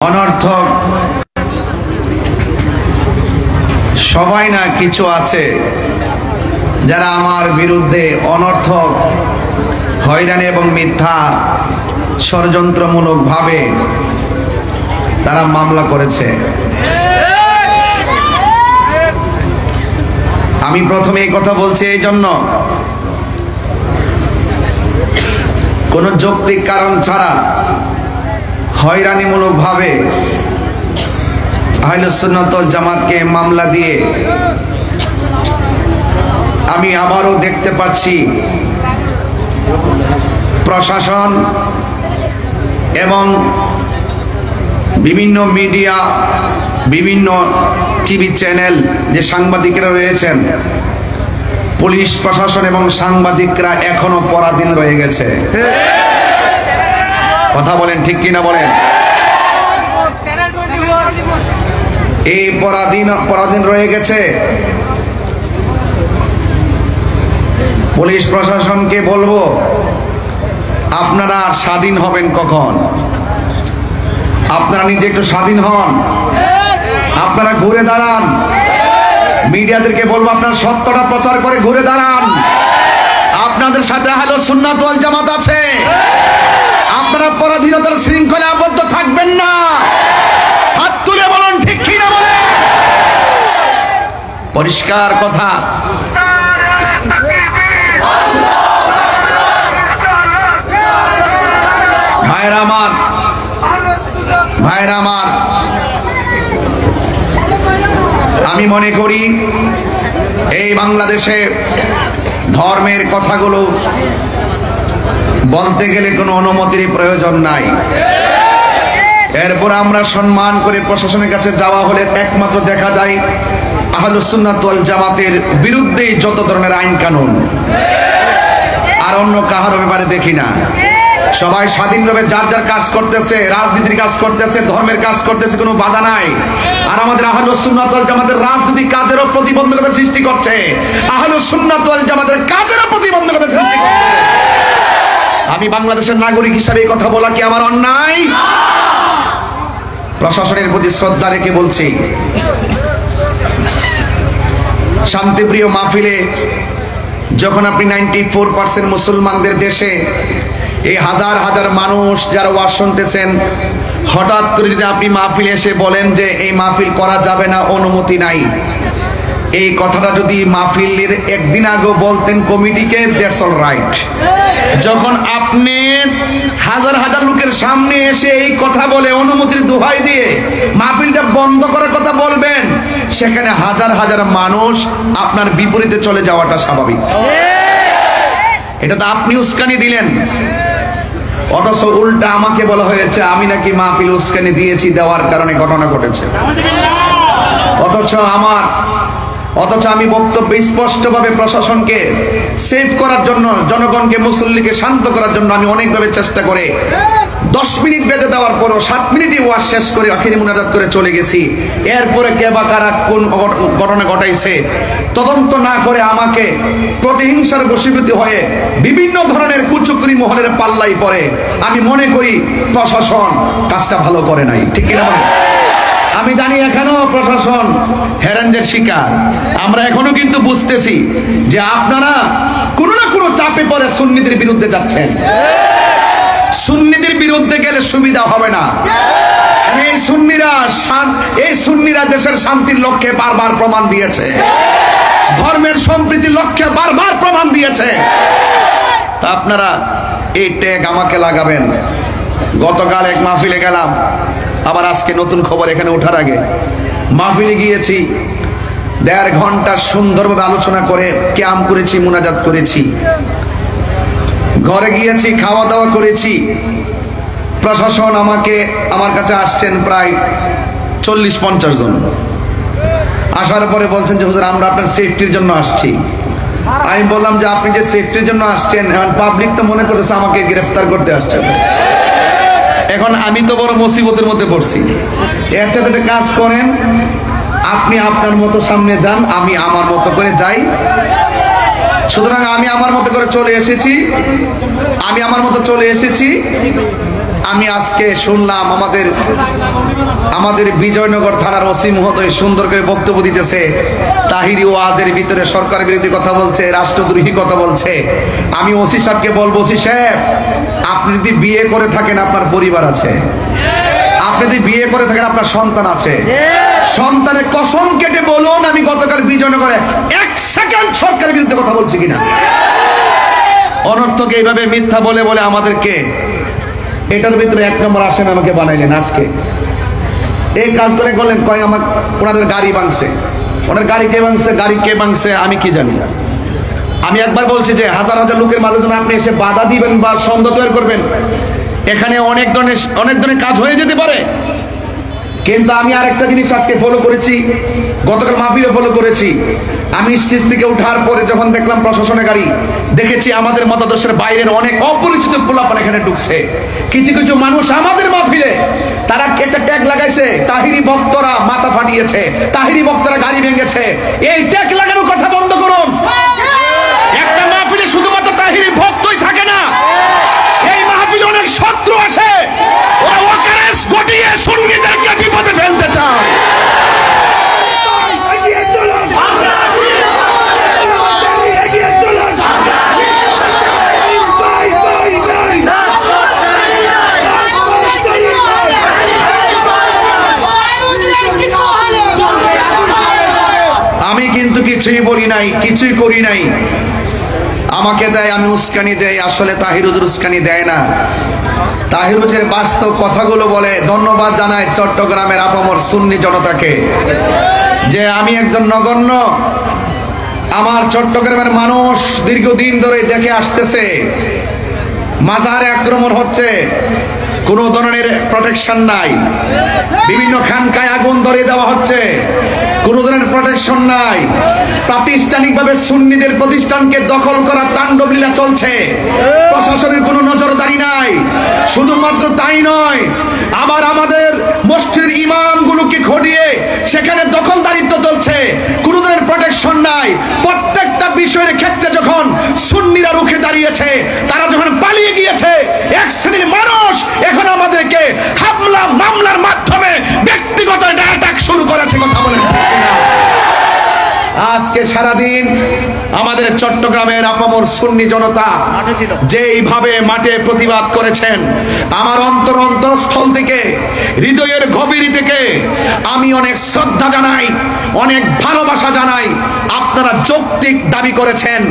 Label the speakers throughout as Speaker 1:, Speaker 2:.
Speaker 1: অনর্থক সবাই না কিছু আছে যারা আমার বিরুদ্ধে অনর্থক হয়রানি এবং মিথ্যা ষড়যন্ত্রমূলক ভাবে তারা মামলা করেছে। আমি প্রথমে এই কথা বলছি এই জন্য, কোন যৌক্তিক কারণ ছাড়া হয়রানিমূলক ভাবে আহলে সুন্নাত ওয়াল জামাতকে মামলা দিয়ে আমি আবারও দেখতে পাচ্ছি প্রশাসন এবং বিভিন্ন মিডিয়া, বিভিন্ন টিভি চ্যানেল, যে সাংবাদিকরা রয়েছেন, পুলিশ প্রশাসন এবং সাংবাদিকরা এখনো পরাধীন রয়ে গেছে। কথা বলেন ঠিক কিনা বলেন? এই পরাধীন রয়ে গেছে। পুলিশ প্রশাসনকে বলবো, আপনারা স্বাধীন হবেন কখন? আপনারা নিজে একটু স্বাধীন হন, আপনারা ঘুরে দাঁড়ান। মিডিয়াদেরকে বলবো, আপনারা সত্যটা প্রচার করে ঘুরে দাঁড়ান। আপনাদের সাথে আহলে সুন্নাত ওয়াল জামাত আছে। আপনারা পরাধীনতার শৃঙ্খলে আবদ্ধ থাকবেন না। হাত তুলে বলুন ঠিক কি না বলেন? পরিষ্কার কথা। ভাইরা আমার, আমি মনে করি এই বাংলাদেশে ধর্মের কথাগুলো বলতে গেলে কোনো অনুমতির প্রয়োজন নাই। এরপর আমরা সম্মান করে প্রশাসনের কাছে যাওয়া হলে একমাত্র দেখা যায় আহলে সুন্নাত ওয়াল জামাতের বিরুদ্ধে যত ধরনের আইন কানুন, আর অন্য কাহার ব্যাপারে দেখি না। সবাই স্বাধীনভাবে যার যার কাজ করতেছে, রাজনীতির কাজ করতেছে, ধর্মের কাজ করতেছে, কোনো বাধা নাই। আর আমাদের আহলে সুন্নাত ওয়াল জামাতের রাজনৈতিক কাজেরও প্রতিবন্ধকতা সৃষ্টি করছে, আহলে সুন্নাত ওয়াল জামাতের কাজেরও প্রতিবন্ধকতা সৃষ্টি করছে। আমি বাংলাদেশের নাগরিক হিসাবে এই কথা বলা কি আমার অন্যায়? প্রশাসনের প্রতি শ্রদ্ধা রেখে বলছি, শান্তিপ্রিয় মাহফিলে যখন আপনি 94% মুসলমানদের দেশে এই হাজার হাজার মানুষ যারা ওয়াজ শুনতেছেন, হঠাৎ করে যদি আপনি মাহফিলে এসে বলেন যে এই মাহফিল করা যাবে না, অনুমতি নাই, এই কথাটা যদি মাহফিলের একদিন আগে বলতেন কমিটিকে, দ্যাটস অল রাইট। যখন আপনি হাজার হাজার লোকের সামনে এসে এই কথা বলে অনুমতির দোহাই দিয়ে মাহফিলটা বন্ধ করার কথা বলবেন, সেখানে হাজার হাজার মানুষ আপনার বিপরীতে চলে যাওয়াটা স্বাভাবিক। এটা তো আপনি উস্কানি দিলেন, অথচ উল্টা আমাকে বলা হয়েছে আমি নাকি মাহফিল উস্কানি দিয়েছি, দেওয়ার কারণে ঘটনা ঘটেছে। অথচ আমি বক্তব্য স্পষ্টভাবে প্রশাসনকে সেভ করার জন্য, জনগণকে, মুসল্লিকে শান্ত করার জন্য আমি অনেকভাবে চেষ্টা করে 10 মিনিট বেঁধে দেওয়ার পরও 7 মিনিটই ওয়াজ শেষ করে আখিরি মুনাজাত করে চলে গেছি। এরপরে কে বা কারা কোন ঘটনা ঘটাইছে তদন্ত না করে আমাকে প্রতিহিংসার বশীভূত হয়ে বিভিন্ন ধরনের কুচক্রী মহলের পাল্লাই পড়ে। আমি মনে করি প্রশাসন কাজটা ভালো করে নাই, ঠিক কিনা বলেন? আমি জানি এখনো প্রশাসন হ্যারানদের শিকার। আমরা এখনো কিন্তু বুঝতেছি যে আপনারা কোনো না কোনো চাপে পড়ে সুন্নিদের বিরুদ্ধে যাচ্ছেন। সুন্নিদের বিরুদ্ধে গেলে সুবিধা হবে না। এই সুন্নিরা দেশের শান্তির লক্ষ্যে বারবার প্রমাণ দিয়েছে, ধর্মের সম্প্রীতির লক্ষ্যে বারবার প্রমাণ দিয়েছে। তা আপনারা এই ট্যাগ আমাকে লাগাবেন। গতকাল এক মাহফিলে গেলাম, আবার আজকে নতুন খবর এখানে ওঠার আগে মাহফিলে গিয়েছি, 1.5 ঘন্টা সুন্দরভাবে আলোচনা করে ক্যাম্প করেছি, মুনাজাত করেছি, ঘরে গিয়েছি, খাওয়া দাওয়া করেছি। প্রশাসন আমার কাছে আসছেন প্রায় 40-50 জন। আসার পরে বলছেন যে হুজুর আমরা আপনার সেফটির জন্য আসছি। আমি বললাম যে আপনি যে সেফটির জন্য আসছেন, এখন পাবলিক তো মনে করতেছে আমাকে গ্রেফতার করতে আসছেন। এখন আমি তো বড় মুসিবতের মধ্যে পড়ছি। এর সাথে কাজ করেন, আপনি আপনার মতো সামনে যান, আমি আমার মতো করে যাই। সুতরাং আমি আমার মতো করে চলে এসেছি। আমি আজকে শুনলাম আমাদের বিজয়নগর থানার ওসি মহোদয় সুন্দর করে বক্তব্য দিতেছে, তাহিরি ওয়াজের ভিতরে সরকার বিরোধী কথা বলছে, রাষ্ট্রদ্রোহী কথা বলছে। আমি ওসি সাহেবকে বলবো, ওসি সাহেব আপনি যদি বিয়ে করে থাকেন আপনার পরিবার আছে, আপনি যদি বিয়ে করে থাকেন আপনার সন্তান আছে, সন্তানের কসম কেটে বলুন আমি গতকাল বিজয়নগরে 1 সেকেন্ড সরকারের বিরুদ্ধে কথা বলছি কিনা। অনর্থক এইভাবে মিথ্যা বলে বলে আমাদেরকে এটার ভিতরে 1 নম্বর আসামি আমাকে বানাইলেন। আজকে এই কাজ করে বললেন কয় আমার ওনাদের গাড়ি ভাঙছে, ওনার গাড়ি কে ভাঙছে আমি কি জানি। আমি একবার বলছি যে হাজার হাজার লোকের মাঝে যখন আপনি এসে বাধা দিবেন বা সন্দেহ তৈরি করবেন, এখানে অনেক ধরনের কাজ হয়ে যেতে পারে। কিন্তু আমি আরেকটা জিনিস আজকে ফলো করেছি, গতকাল মাহফিলে ফলো করেছি। আমি স্টেজ থেকে ওঠার পরে যখন দেখলাম প্রশাসনের গাড়ি, দেখেছি আমাদের মতাদর্শের বাইরের অনেক অপরিচিত পোলাপান এখানে ঢুকছে। কিছু কিছু মানুষ আমাদের মাহফিলে তারা একটা ট্যাগ লাগাইছে, তাহিরি ভক্তরা মাথা ফাটিয়েছে, তাহিরি ভক্তরা গাড়ি ভেঙেছে। এই ট্যাগ লাগানোর কথা বন্ধ করুন। একটা মাহফিলে শুধুমাত্র তাহিরি ভক্তই থাকে না, এই মাহফিলে অনেক শত্রু আছে, ওরা ওয়াকারেস ঘটিয়ে সুন্নিদেরকে বিপদে ফেলতে চায়। আমি কিন্তু কিছুই বলি নাই, কিছুই করি নাই। আমাকে দেয়, আমি উস্কানি দেই। আসলে তাহিরুজের উস্কানি দেয় না, তাহিরুজের বাস্তব কথাগুলো বলে। ধন্যবাদ জানাই চট্টগ্রামের আপামর সুন্নি জনতাকে যে আমি একজন নগণ্য, আমার চট্টগ্রামের মানুষ দীর্ঘদিন ধরে দেখে আসতেছে মাজারে আক্রমণ হচ্ছে, কোনো ধরনের প্রোটেকশন নাই, বিভিন্ন খানকায় আগুন ধরিয়ে দেওয়া হচ্ছে, কোনো ধরনের প্রোটেকশন নাই, প্রাতিষ্ঠানিকভাবে সুন্নিদের প্রতিষ্ঠানকে দখল করা তাণ্ডব লীলা চলছে, প্রশাসনের কোনো নজরদারি নাই। শুধুমাত্র তাই নয়, আমাদের মসজিদের ইমামগুলোকে ঘটিয়ে সেখানে দখলদারিত্ব চলছে, কোনো ধরনের প্রোটেকশন নাই। প্রত্যেকটা বিষয়ের ক্ষেত্রে যখন সুন্নিরা রুখে দাঁড়িয়েছে, তারা যখন পালিয়ে গিয়েছে, এক শ্রেণীর মানুষ এখন আমাদেরকে হামলা মামলার মাধ্যমে ব্যক্তিগত অ্যাটাক শুরু করেছে। কথা বলেন আজকে সারাদিন আমাদের চট্টগ্রামের আপামর সুন্নি জনতা যেইভাবে মাঠে প্রতিবাদ করেছেন, আমার অন্তরস্থল থেকে, হৃদয়ের গভীর থেকে আমি অনেক শ্রদ্ধা জানাই, অনেক ভালোবাসা জানাই। আপনারা যৌক্তিক দাবি করেছেন,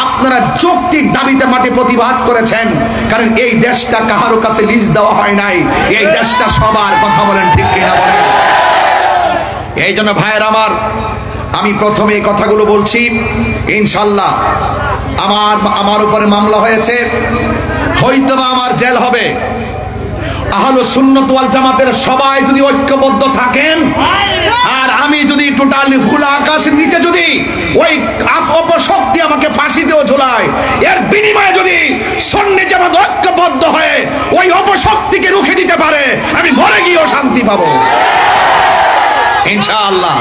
Speaker 1: আপনারা যৌক্তিক দাবিতে মাঠে প্রতিবাদ করেছেন, কারণ এই দেশটা কাহারো কাছে লিজ দেওয়া হয় নাই, এই দেশটা সবার। কথা বলেন ঠিক কিনা বলেন। এই জন্য ভাইয়ের আমার, আমি প্রথমে এই কথাগুলো বলছি। ইনশাল্লাহ আমার উপরে মামলা হয়েছে, হয়তোবা আমার জেল হবে। আহলুস সুন্নাত ওয়াল জামাতের সবাই যদি ঐক্যবদ্ধ থাকেন, আর আমি যদি টোটালি খোলা আকাশের নিচে যদি ওই অপশক্তি আমাকে ফাঁসিতেও ঝোলায়, এর বিনিময়ে যদি সুন্নি জামাত ঐক্যবদ্ধ হয়ে ওই অপশক্তিকে রুখে দিতে পারে, আমি মরে গিয়েও শান্তি পাবো ইনশাআল্লাহ।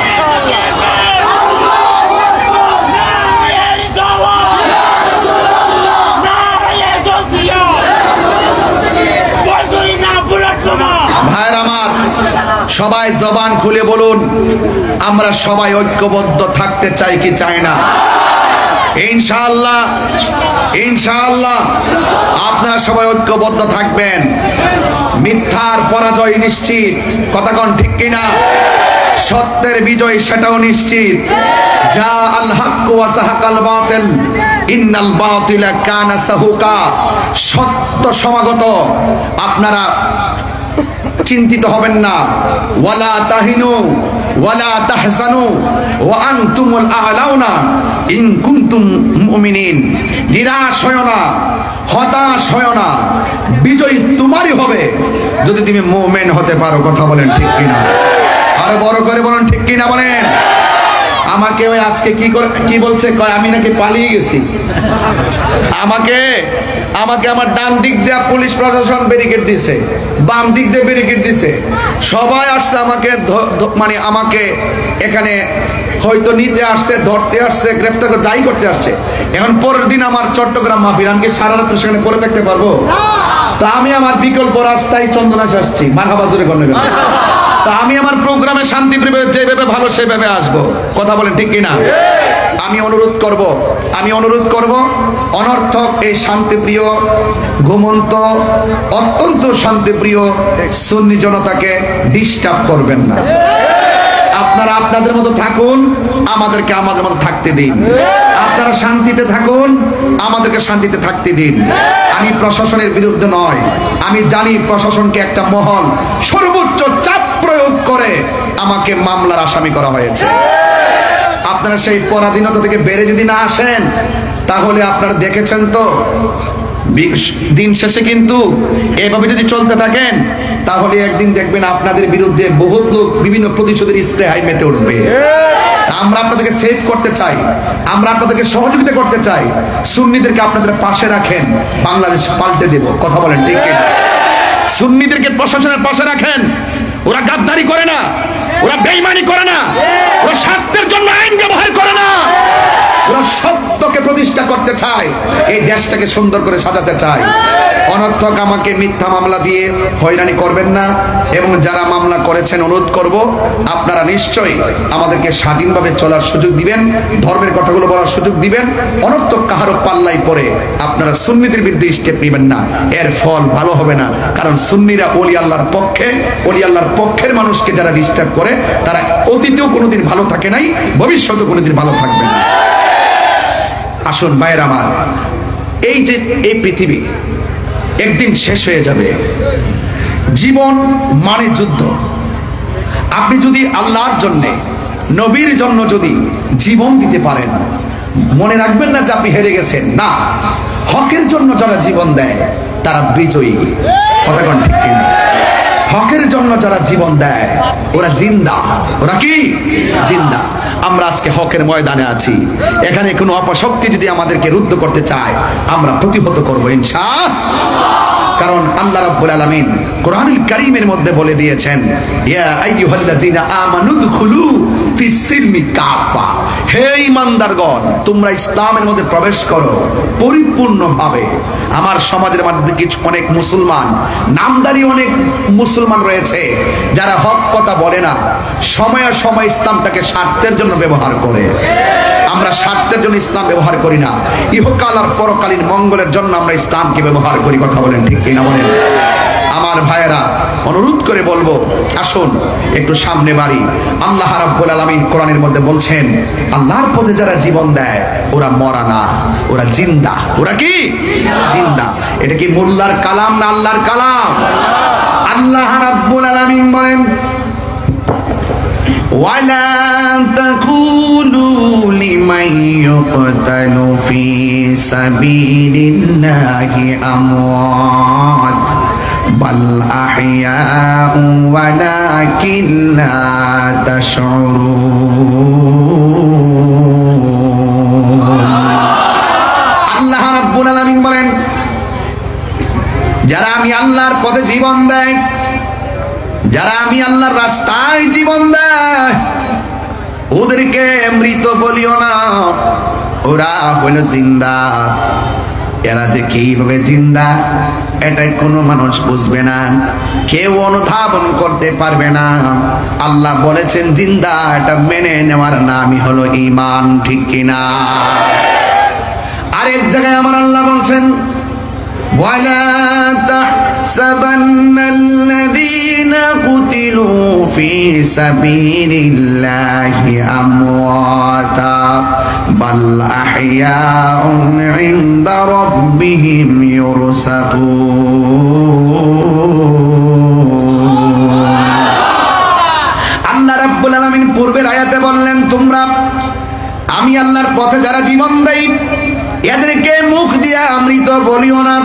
Speaker 1: ভাইয়ের আমার, সবাই জবান খুলে বলুন, আমরা সবাই ঐক্যবদ্ধ থাকতে চাই কি চাই না? ইনশাআল্লাহ, ইনশাআল্লাহ আপনারা সবাই ঐক্যবদ্ধ থাকবেন। মিথ্যার পরাজয় নিশ্চিত, কথা কোন ঠিক কিনা? সত্যের বিজয় সেটাও নিশ্চিত। যা আল হক ওয়া সাহাকাল বাতিল ইন্নাল বাতিলা কানা সাহুকা। সত্য সমাগত, আপনারা চিন্তিত হবেন না। ওয়ালা তাহিনু ওয়ালা তাহজানু ওয়া আনতুমুল আ'লাউনা ইন কুনতুম মুমিনিন। নিরাশ হয় না, হতাশ হয় না, বিজয় তোমারই হবে যদি তুমি মুমিন হতে পারো। কথা বলেন ঠিক কিনা? আরো বড় করে বলেন ঠিক কিনা বলেন। আমাকে ওই আজকে কি বলছে, কয় আমি নাকি পালিয়ে গেছি। আমাকে আমার ডান দিক দিয়ে পুলিশ প্রশাসন ব্যারিকেড দিছে, বাম দিক দিয়ে ব্যারিকেড দিছে, সবাই আসছে আমাকে মানে আমাকে এখানে হয়তো নিতে আসছে, ধরতে আসছে, গ্রেফতার করে যাই করতে আসছে। এখন পরের দিন আমার চট্টগ্রাম মাহফিল, আমি কি সারা রাত সেখানে পড়ে থাকতে পারবো? তো আমি আমার বিকল্প রাস্তায় চন্দনাশ আসছি, মারহাবা জোরে করলে। তা আমি আমার প্রোগ্রামে শান্তিপ্রিয় যেভাবে ভালো সেভাবে আসবো। কথা বলেন ঠিক কিনা? আমি অনুরোধ করব অনর্থক এই শান্তিপ্রিয় ঘুমন্ত অত্যন্ত শান্তিপ্রিয় সুন্নি জনতাকে ডিস্টার্ব করবেন না। আপনারা আপনাদের মতো থাকুন, আমাদেরকে আমাদের মতো থাকতে দিন। আপনারা শান্তিতে থাকুন, আমাদেরকে শান্তিতে থাকতে দিন। আমি প্রশাসনের বিরুদ্ধে নয়, আমি জানি প্রশাসনকে একটা মহল সর্বোচ্চ চাপ প্রয়োগ করে আমাকে মামলার আসামি করা হয়েছে। আপনারা সেই পরাধীনতা থেকে বেড়ে যদি না আসেন, তাহলে আপনারা দেখেছেন তো দিন শেষে কিন্তু এভাবে যদি চলতে থাকেন, তাহলে একদিন দেখবেন আপনাদের বিরুদ্ধে বহুত লোক বিভিন্ন প্রতিশোধের স্প্রে হাই মেতে উঠবে। আমরা আপনাদেরকে সেভ করতে চাই, আমরা আপনাদেরকে সহযোগিতা করতে চাই। সুন্নিদেরকে আপনাদের পাশে রাখেন, বাংলাদেশ পাল্টে দেব। কথা বলেন ঠিক কিনা? সুন্নিদেরকে প্রশাসনের পাশে রাখেন। ওরা গাদ্দারি করে না, ওরা বেঈমানি করে না, ওরা স্বার্থের জন্য আইন ব্যবহার করে না, ওরা সত্যকে প্রতিষ্ঠা করতে চায়, এই দেশটাকে সুন্দর করে সাজাতে চায়। অনর্থক আমাকে মিথ্যা মামলা দিয়ে হয়রানি করবেন না। এবং যারা মামলা করেছেন, অনুরোধ করব আপনারা নিশ্চয়ই আমাদেরকে স্বাধীনভাবে চলার সুযোগ দিবেন, ধর্মের কথাগুলো বলার সুযোগ দিবেন। অনর্থক কাহারও পাল্লাই পড়ে আপনারা সুন্নিদের বিরুদ্ধে স্টেপ নেবেন না, এর ফল ভালো হবে না। কারণ সুন্নিরা ওলি আল্লাহর পক্ষে, ওলি আল্লাহর পক্ষের মানুষকে যারা ডিস্টার্ব করে, তারা অতীতেও কোনোদিন ভালো থাকে নাই, ভবিষ্যতেও কোনোদিন ভালো থাকবে না। আসুন ভাইয়ের আমার, এই যে এই পৃথিবী একদিন শেষ হয়ে যাবে। জীবন মানে যুদ্ধ। আপনি যদি আল্লাহর জন্যে, নবীর জন্য যদি জীবন দিতে পারেন, মনে রাখবেন না যে আপনি হেরে গেছেন। না, হকের জন্য যারা জীবন দেয় তারা বিজয়ী। কথা কোন ঠিক কিনা? হকের জন্য যারা জীবন দেয় ওরা জিন্দা। ওরা কি জিন্দা? আমরা আজকে হকের ময়দানে আছি। এখানে কোনো অপশক্তি যদি আমাদেরকে রুদ্ধ করতে চায়, আমরা প্রতিহত করবো ইনশাআল্লাহ। কারণ আল্লাহ রাব্বুল আলামিন কোরআনুল কারীমের মধ্যে বলে দিয়েছেন, ইয়া আইয়ুহাল্লাযীনা আমানু দুখুলু ফিস সিলমি কাফা। হে ঈমানদারগণ, তোমরা ইসলামের মধ্যে প্রবেশ করো পরিপূর্ণভাবে। আমার সমাজের মধ্যে কিছু অনেক মুসলমান, নামদারি অনেক মুসলমান রয়েছে যারা হক কথা বলে না, সময়ে সময় ইসলামটাকে স্বার্থের জন্য ব্যবহার করে। আমরা স্বার্থের জন্য ইসলাম ব্যবহার করি না, ইহকাল আর পরকালীন মঙ্গলের জন্য আমরা ইসলামকে ব্যবহার করি। কথা বলেন ঠিক কিনা বলেন? আমার ভাইয়েরা, অনুরোধ করে বলবো, আসুন একটু সামনে বাড়ি। আল্লাহ রাব্বুল আলামিন কোরআনের মধ্যে বলছেন, আল্লাহর পথে যারা জীবন দেয় ওরা মরা না, ওরা জিন্দা। ওরা কি জিন্দা? এটা কি মোল্লার কালাম না আল্লাহর কালাম? আল্লাহ রাব্বুল আলামিন বলেন, ওয়ালা তাকুলু লিমান ইউকতালু ফি সাবিলিল্লাহি আমওয়াত বাল আহইয়াউ ওয়ালাকিন লা তাশউরুন। আল্লাহ রাব্বুল আলামিন বলেন, যারা আমি আল্লাহর পথে জীবন দেয়, যারা আমি আল্লাহর রাস্তায় জীবন দেয়, ওদেরকে মৃত বলিও না, ওরা হইল জিন্দা। এরা যে কিভাবে জিন্দা এটাই কোনো মানুষ বুঝবে না, কেউ অনুধাবন করতে পারবে না। আল্লাহ বলেছেন জিন্দা, এটা মেনে নেওয়ার নামই হলো ঈমান। ঠিক কিনা? আরেক জায়গায় আমার আল্লাহ বলছেন, ওয়ালা তাহসাবান্নাল্লাযীনা কুতিলু ফী সাবিলিল্লাহি আমওয়াতা বাল আহইয়াউন ইনদা রাব্বিহিম ইউরসাকুন। আল্লাহ রাব্বুল আলামিন পূর্বের আয়াতে বললেন, তোমরা আমি আল্লাহর পথে যারা জীবন দেয় এদেরকে মুখ দিয়া মৃত বলিও না।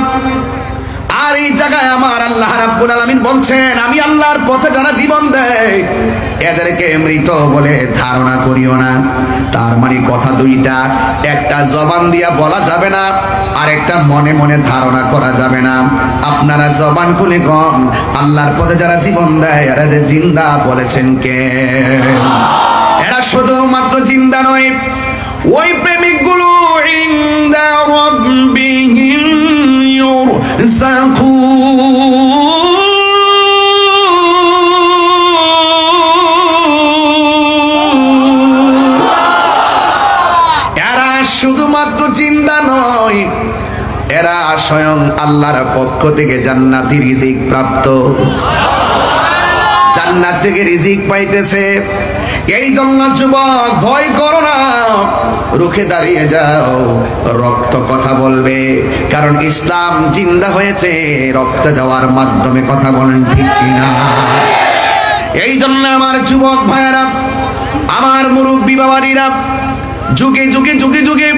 Speaker 1: আর এই জায়গায় আমার আল্লাহ রাব্বুল আলামিন বলছেন, আমি আল্লাহর পথে যারা জীবন দেয় এদেরকে মৃত বলে ধারণা করিও না। তার মানে কথা দুইটা, একটা জবান দিয়া বলা যাবে না, আর একটা মনে মনে ধারণা করা যাবে না। আপনারা জবান খুলে কন, আল্লাহর পথে যারা জীবন দেয় এরা যে জিন্দা বলেছেন কে? এরা শুধুমাত্র জিন্দা নয়, ওই প্রেমিকগুলো ইনদা রাব্বিহিম ইউরযাকুন। এরা শুধুমাত্র জিন্দা নয়, এরা স্বয়ং আল্লাহর পক্ষ থেকে জান্নাতি রিজিক প্রাপ্ত, জান্নাত থেকে রিজিক পাইতেছে। এই জন্য যুবক ভয় করো না, রুখে দাঁড়িয়ে যাও, রক্ত কথা বলবে, কারণ ইসলাম জিন্দা হয়েছে রক্ত দেওয়ার মাধ্যমে। কথা বলেন ঠিক কিনা? এই জন্য আমার যুবক ভাইয়েরা, আমার মুরব্বী বাবারা, যুগে যুগে যুগে যুগে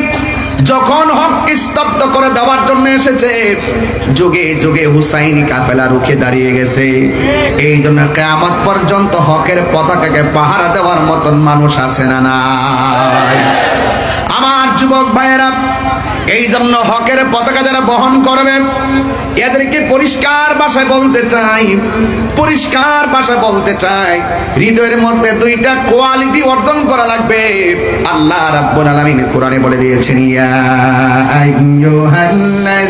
Speaker 1: যখন হক স্তব্ধ করে দেওয়ার জন্য এসেছে, যুগে যুগে হুসাইনি কাফেলা রুখে দাঁড়িয়ে গেছে। এই জন্য কিয়ামত পর্যন্ত হকের পতাকাকে পাহারা দেওয়ার মতন মানুষ আছে না নাই? আমার যুবক ভাইয়েরা, এই জন্য হকের পতাকা যারা বহন করবে, এদেরকে পরিষ্কার ভাষায় বলতে চাই, পরিষ্কার ভাষায় বলতে চাই, হৃদয়ের মধ্যে দুইটা কোয়ালিটি অর্জন করা লাগবে। আল্লাহ রাব্বুল আলামিন কোরআনে বলে দিয়েছেন, ইয়া আইয়ুহাল্লাযীনা,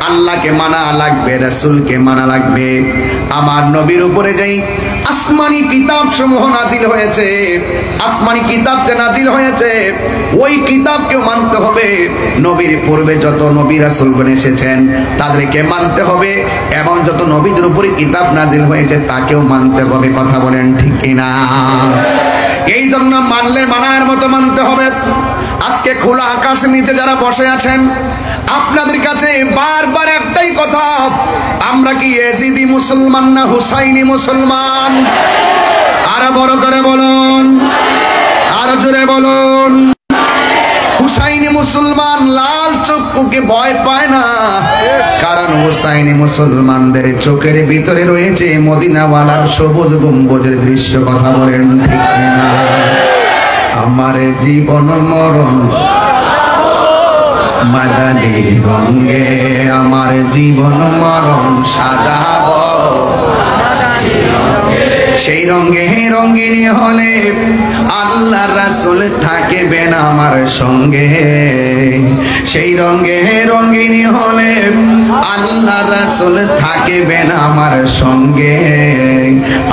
Speaker 1: আল্লাহকে মানা লাগবে, রাসূলকে মানা লাগবে। আমার নবীর উপরে যেই আসমানি কিতাব সমূহ নাজিল হয়েছে, আসমানি কিতাব যে নাজিল হয়েছে, ওই কিতাবকেও মানতে হবে। নবীর পূর্বে যত নবী রাসূলগণ এসেছেন তাদেরকে মানতে হবে, এবং যত নবীদের উপরে কিতাব নাজিল হয়েছে তাকেও মানতে হবে। কথা বলেন ঠিক কিনা? এই জন্য মানলে মানার মতো মানতে হবে। আজকে খোলা আকাশের নিচে যারা বসে আছেন, আপনাদের কাছে বারবার একটাই কথা, আমরা কি ইয়াজিদি মুসলমান না হুসাইনি মুসলমান? আরো বড় করে বলুন, আরো জোরে বলুন। হুসাইনি মুসলমান লাল চক্ষুকে ভয় পায় না, কারণ হুসাইনি মুসলমানদের চোখের ভিতরে রয়েছে মদিনাওয়ালার সবুজ গম্বুজের দৃশ্য। কথা বলেন ঠিক না? আমার জীবন মরণ মাদানী রঙে, আমার জীবন মরণ সাজাবো সেই রঙে রঙিনী হলে আল্লাহ রাসূল থাকবেন আমার সঙ্গে। সেই রঙে রঙিনী হলে আল্লাহ রাসূল থাকবেন আমার সঙ্গে।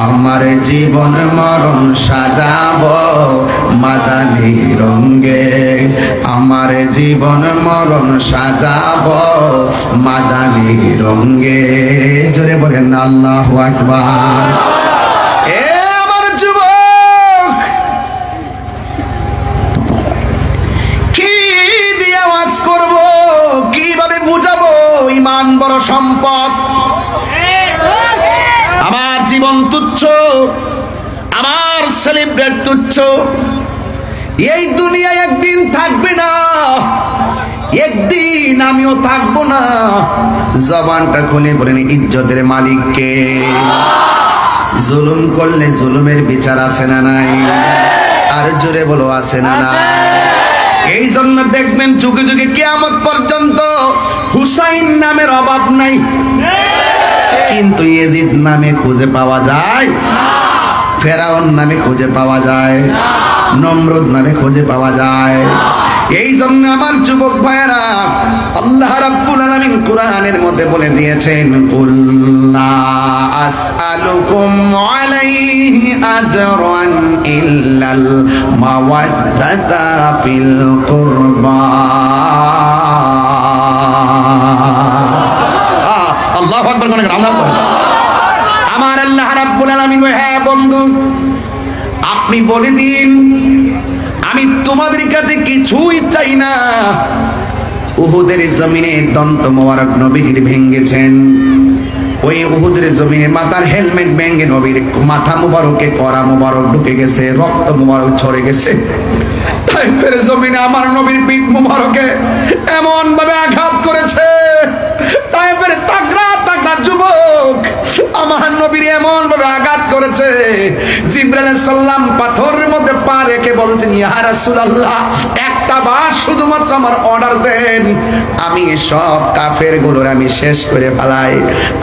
Speaker 1: আমার জীবন মরণ সাজাবো মাদানী রঙে, আমার জীবন মরণ সাজাবো মাদানী রঙে। জোরে বলেন আল্লাহু আকবার। এ আমার যুবক, কি দিয়ে ওয়াজ করব, কিভাবে বুঝাবো? ঈমান বড় সম্পদ। আমার জীবন তুচ্ছ, আমার সেলিব্রেট তুচ্ছ। এই দুনিয়ায় একদিন থাকবে না, একদিন আমিও থাকবো না। জবানটা খুলে বলেন, ইজ্জতের মালিক কে? জুলুম করলে জুলুমের বিচার আছে না নাই? আর জোরে বলো, আছে না নাই? এই জন্য দেখবেন যুগে যুগে কিয়ামত পর্যন্ত হুসাইন নামের অভাব নাই, কিন্তু ইয়াজিদ নামে খুঁজে পাওয়া যায়, ফেরাউন নামে খুঁজে পাওয়া যায়, নমরুদ নামে খুঁজে পাওয়া যায়। এই জন্য আমার যুবক ভাইয়েরা, আল্লাহ রাব্বুল আলামিন কোরআনের মধ্যে বলে দিয়েছেন, কুল লা আসআলুকুম আলাইহি আজরান ইল্লাল মাওয়াদ্দাতা ফিল কুরবা। আল্লাহু আকবার। আমার আল্লাহ রাব্বুল আলামিন, হ্যাঁ বন্ধু, আপনি বলে দিন আমি তোমাদের কাছে কিছুই চাই না। উহুদের জমিনে দন্ত মোবারক নবীর ভেঙ্গেছেন, ওই উহুদের জমিনে মাথার হেলমেট ভেঙে নবীর মাথা মোবারকে কড়া মোবারক ঢুকে গেছে, রক্ত মোবারক ঝরে গেছে। তাইফের জমিনে আমার নবীর পিঠ মোবারকে এমন ভাবে আঘাত করেছে, তাইফের তাগড়া তাগড়া যুবক আমার নবীর এমন ভাবে আঘাত করেছে, জিবরাইল আলাইহিস সালাম পাথরের মধ্যে পা রেখে বলছেন, ইয়া রাসূলুল্লাহ, একটা একটা বার শুধুমাত্র আমার অর্ডার দেন, আমি সব কাফের গুলোর আমি শেষ করে ফেলাই।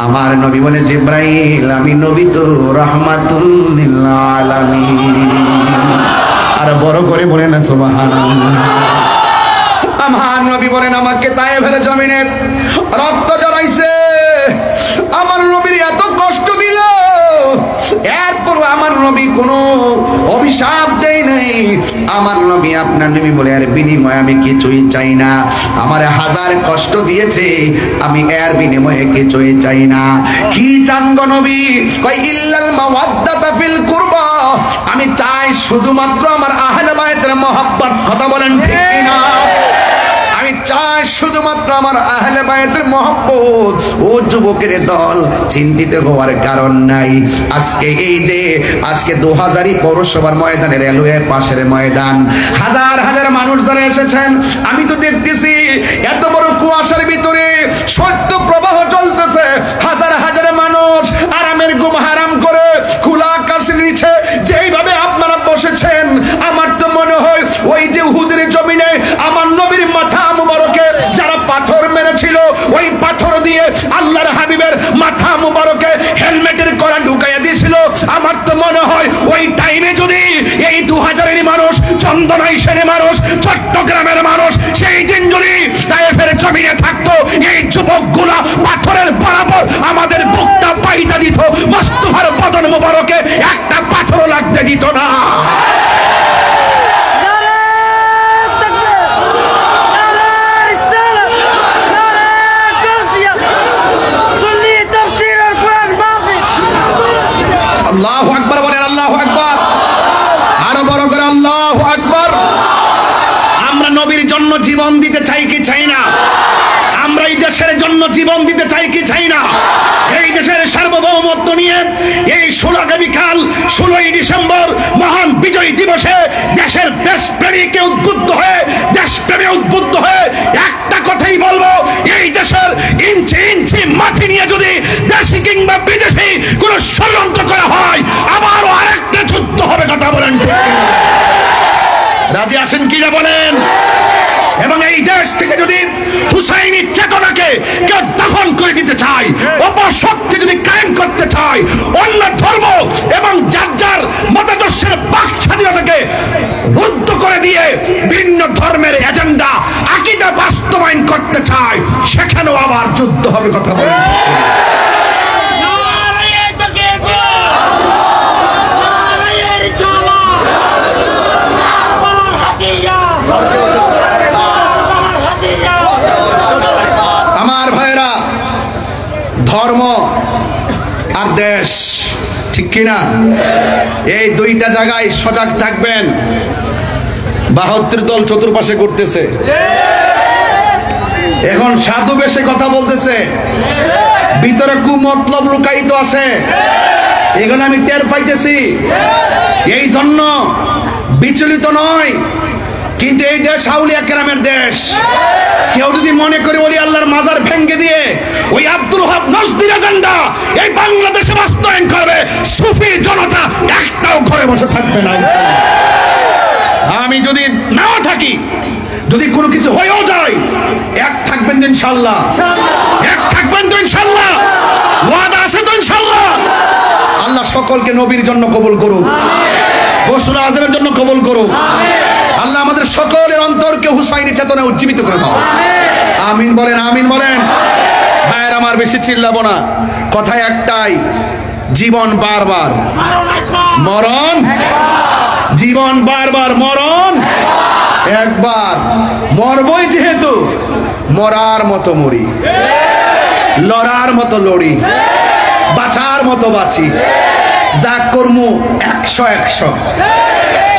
Speaker 1: আমার নবী বলে, জিব্রাইল আমি নবী তো রাহমাতুল লিল আলামিন। আর বড় করে বলেন না সুবহানাল্লাহ। আমার নবী বলেন, আমাকে তায়েফের জমিনে রক্ত জড়াইছে, আমার নবীর এত কষ্ট দিল, এরপর আমার নবী কোনো অভিশাপ দেয় নাই। আমার নবী আপনার নবী বলে, এর বিনিময়ে আমি কিছুই চাই না। আমার হাজার কষ্ট দিয়েছে, আমি এর বিনিময়ে কিছুই চাই না। কি চান গো নবী? কই ইল্লাল মাওয়াদ্দাতা ফিল কুরবা, আমি চাই শুধুমাত্র আমার আহলে বায়তের মহব্বত। কথা বলেন ঠিক কিনা? আমি চাই শুধুমাত্র আমার আহলে বায়তের মহব্বত। ও যুবকের দল, চিন্তিত হওয়ার কারণ নাই। আজকে এই যে আজকে 2000 পৌরসভার ময়দানে, রেলওয়ে পাশের ময়দান, হাজার হাজার মানুষ যারা এসেছেন, আমি তো দেখতেছি এত বড় কুয়াশার ভিতরে সত্য প্রবাহ চলতেছে। হাজার হাজার মানুষ আরামের ঘুম হারাম করে খোলা আকাশের নিচে যেইভাবে আপনারা বসেছেন, আমার তো মনে হয় ওই যে উহুদের জমিনে আমার নবীর মাথা মুবারকে যারা পাথর মেরেছিল, ওই পাথর দিয়ে আল্লাহর হাবিবের মাথা মুবারকে হেলমেটের কড়া ঢুকাইয়া দিয়েছিল। আমার তো মনে হয় ওই টাইমে যদি এই 2000-এর মানুষ, চন্দনাইশের মানুষ, চট্টগ্রামের মানুষ সেই দিন যদি তায়েফের জমিনে থাকতো, এই যুবকগুলা পাথরের বরাবর আমাদের বুকটা পাইটা দিত, মুস্তাফার বদন মুবারকে একটা পাথর লাগতে দিত না। আল্লাহু আকবার বলেন, আল্লাহু আকবার, আরো বড় করে আল্লাহু আকবার। আমরা নবীর জন্য জীবন দিতে চাই কি চাই না? আমরা এই দেশের জন্য জীবন দিতে চাই কি চাই না? এই দেশের সার্বভৌমত্ব নিয়ে এই 16ই ডিসেম্বর মহান বিজয় দিবসে দেশের দেশপ্রেমীকে উদ্বুদ্ধ হয়ে, দেশপ্রেমে উদ্বুদ্ধ হয়ে একটা কথাই বলবো, এই দেশের ইঞ্চি ইঞ্চি মাটি নিয়ে যদি দেশি কিংবা বিদেশি কোন ষড়যন্ত্র করা হয়, আবারও আরেকটা যুদ্ধ হবে। কথা বলেন ঠিক কিনা? রাজি আছেন কিনা বলেন? এবং এই দেশ থেকে যদি হুসাইনি চেতনাকে কেউ দাফন করে দিতে চায়, অপশক্তি যদি কায়েম করতে চায়, অন্য ধর্ম এবং যার যার মতাদর্শের বাক স্বাধীনতাকে রুদ্ধ করে দিয়ে ভিন্ন ধর্মের এজেন্ডা আকীদা বাস্তবায়ন করতে চায়, সেখানেও আবার যুদ্ধ হবে। কথা বলেন। আমার ভাইরা, ধর্ম আর দেশ, ঠিক কিনা? এই দুইটা জায়গায় সজাগ থাকবেন। 72 দল চতুর্পাশে ঘুরতেছে, এখন সাধু বেশে কথা বলতেছে, ভিতরে কুমতলব লুকায়িত আছে, এগুলো আমি টের পাইতেছি। এই জন্য বিচলিত নয়, কিন্তু এই দেশ আউলিয়া কেরামের দেশ। কেউ যদি মনে করে ওলি আল্লাহর মাজার ভেঙ্গে দিয়ে ওই আব্দুল ওহাব নজদির এজেন্ডা এই বাংলাদেশে বাস্তবায়ন করবে, সুফি জনতা একটাও ঘরে বসে থাকবে না। আমি যদি নাও থাকি, যদি কোনো কিছু হয়েও যায়, এক থাকবেন তো ইনশাআল্লাহ, এক থাকবেন তো ইনশাআল্লাহ, ওয়াদা আছে তো ইনশাআল্লাহ। আল্লাহ সকলকে নবীর জন্য কবুল করুক, গৌসুল আজমের জন্য কবুল করুক। আল্লাহ আমাদের সকলের অন্তরকে হুসাইনি চেতনা উজ্জীবিত করে দাও। আমিন বলেন, আমিন বলেন। ভাইয়ের আমার, বেশি চিল্লাবো না, কথা একটাই, জীবন বারবার, মরণ জীবন বারবার, মরণ একবার। মরবই যেহেতু, মরার মতো মরি, লড়ার মতো লড়ি, বাঁচার মতো বাঁচি। যা কর্ম 100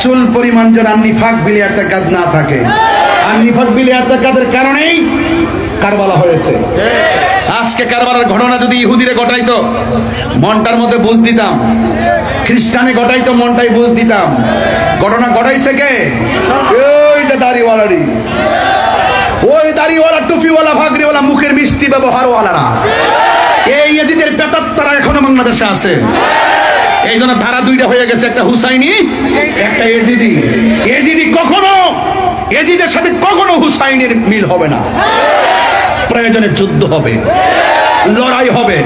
Speaker 1: চুল পরিমাণ যেন নিফাক বিলে এতেকাদ না থাকে। আর নিফাক বিলে এতেকাদের কারণেই কারবালা হয়েছে। আজকে কারবালার ঘটনা যদি ইহুদিরে ঘটাইতো, মনটার মধ্যে বুঝ দিতাম, খ্রিস্টানে ঘটাইতো, মনটাই বুঝ দিতাম। ঘটনা ঘটাইছে কে? ওই যে দাড়িওয়ালারি, ওই দাড়িওয়ালা, টুপিওয়ালা, ভাগরিওয়ালা, মুখের মিষ্টি ব্যবহারওয়ালারা, এই ইয়াজিদের প্রেতাত্মারা এখনো বাংলাদেশে আছে। এই জন্য ধারা দুইটা হয়ে গেছে, একটা হুসাইনি, একটা এজিদি। এজিদি কখনো এজিদের সাথে কখনো হুসাইনের মিল হবে না। প্রয়োজনে যুদ্ধ হবে, লড়াই হবে,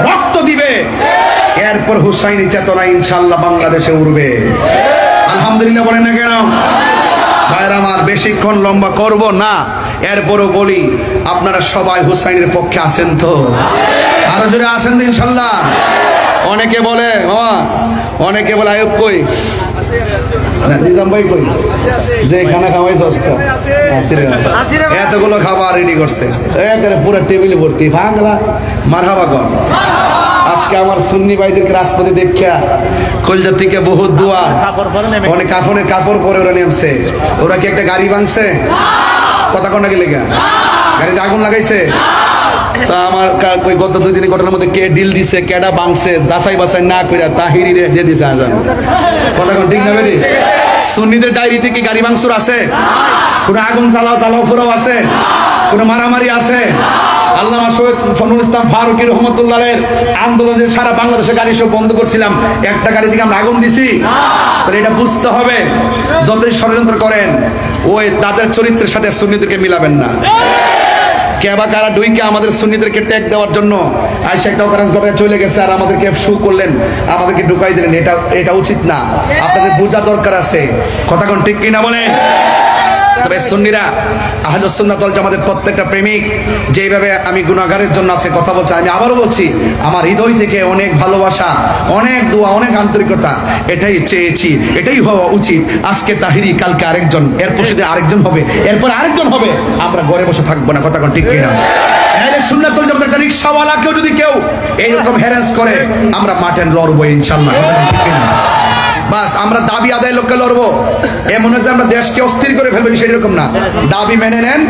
Speaker 1: রক্ত দিবে, এরপর হুসাইনি চেতনা ইনশাআল্লাহ বাংলাদেশে উঠবে। আলহামদুলিল্লাহ বলেন না কেন? ভাইরা আমার, বেশিক্ষণ লম্বা করব না, এরপরও বলি আপনারা সবাই হুসাইনের পক্ষে আছেন তো? আরো জোরে আছেন তো ইনশাআল্লাহ? অনেকে বলে মামা, অনেকে বলে আয়ুব কই, নিজাম ভাই কই, যে খানা খাওয়াই এতগুলো খাবার রেডি করছে, পুরো টেবিলে ভর্তি, বাংলা মারহাবা কর। আজকে আমার সুন্নি ভাইদেরকে রাজপথে দেখা কলজা থেকে বহুত দোয়া, অনেক কাফনের কাপড় পরে ওরা নেমছে। ওরা কি একটা গাড়ি ভাঙছে? কথা কোন নাকি লেগে গাড়িতে আগুন লাগাইছে? তা আমার ওই গত 2 দিনের ঘটনার মধ্যে কে ডিল দিছে, কেডা ভাঙছে, যাচাই বাছাই না করে তাহিরি রে দিয়ে দিছে আজান। কথা কোন ঠিক না বেরি? সুন্নিদের ডায়েরিতে কি গাড়ি ভাঙচুর আছে? কোন আগুন জ্বালাও ফুরাও আছে? কোন মারামারি আছে? আল্লামা শহীদ ফজলুল ইসলাম ফারুকী রহমাতুল্লাহের আন্দোলনে সারা বাংলাদেশে গাড়ি সব বন্ধ করছিলাম, একটা গাড়ি থেকে আমরা আগুন দিছি? তাহলে এটা বুঝতে হবে, যতই ষড়যন্ত্র করেন ওই তাদের চরিত্রের সাথে সুন্নিদেরকে মিলাবেন না। কেবা কারা ডুইকে আমাদের সুন্নিদেরকে ট্যাগ দেওয়ার জন্য আইসা একটা অকারেন্স ঘটায় চলে গেছে, আর আমাদেরকে শু করলেন, আমাদেরকে ঢুকাই দিলেন। এটা উচিত না, আপনাদের বোঝা দরকার আছে। কথা কোন ঠিক কিনা বলেন? তবে সুন্নিরা আহলুস সুন্নাত ওয়াল জামাতের প্রত্যেকটা প্রেমিক যেভাবে আমি গুনাহগারের জন্য আজকে কথা বলছি, আমি আবারও বলছি, আমার হৃদয় থেকে অনেক ভালোবাসা, অনেক দোয়া, অনেক আন্তরিকতা, এটাই চেয়েছি, এটাই হওয়া উচিত। আজকে তাহিরি, কালকে আরেকজন, এরপর সেদিন আরেকজন হবে, এরপর আরেকজন হবে। আমরা ঘরে বসে থাকবো না। কথা কোন ঠিক কিনা? সুন্নাত ওয়াল জামাতের রিকশাওয়ালাকেও যদি কেউ এইরকম হ্যারাস করে, আমরা মাঠে লড়বো ইনশাআল্লাহ। কথা ঠিক কিনা? বাস আমরা দাবি আদায় লক্ষ্যে লড়বো। এমন হচ্ছে আমরা দেশকে অস্থির করে ফেলবো, সেরকম না। দাবি মেনে নেন,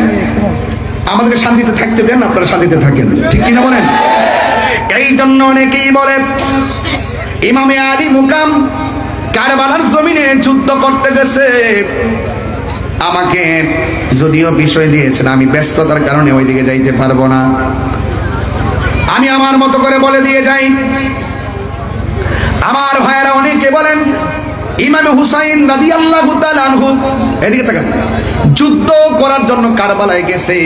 Speaker 1: আমাদেরকে শান্তিতে থাকতে দেন, আপনারা শান্তিতে থাকেন। ঠিক কিনা বলেন? এই জন্য অনেকেই বলে ইমামে আলী মুকাম কারবালার জমিনে যুদ্ধ করতে গেছে। আমাকে যদিও বিষয় দিয়েছেন, আমি ব্যস্ততার কারণে ওইদিকে যাইতে পারবো না, আমি আমার মতো করে বলে দিয়ে যাই। আমার ভাইয়েরা অনেকে বলেন ইমাম হুসাইন রাদিয়াল্লাহু তাআলা আনহু, এদিকে তাকান, যুদ্ধ করার জন্য কারবালায় গেছে।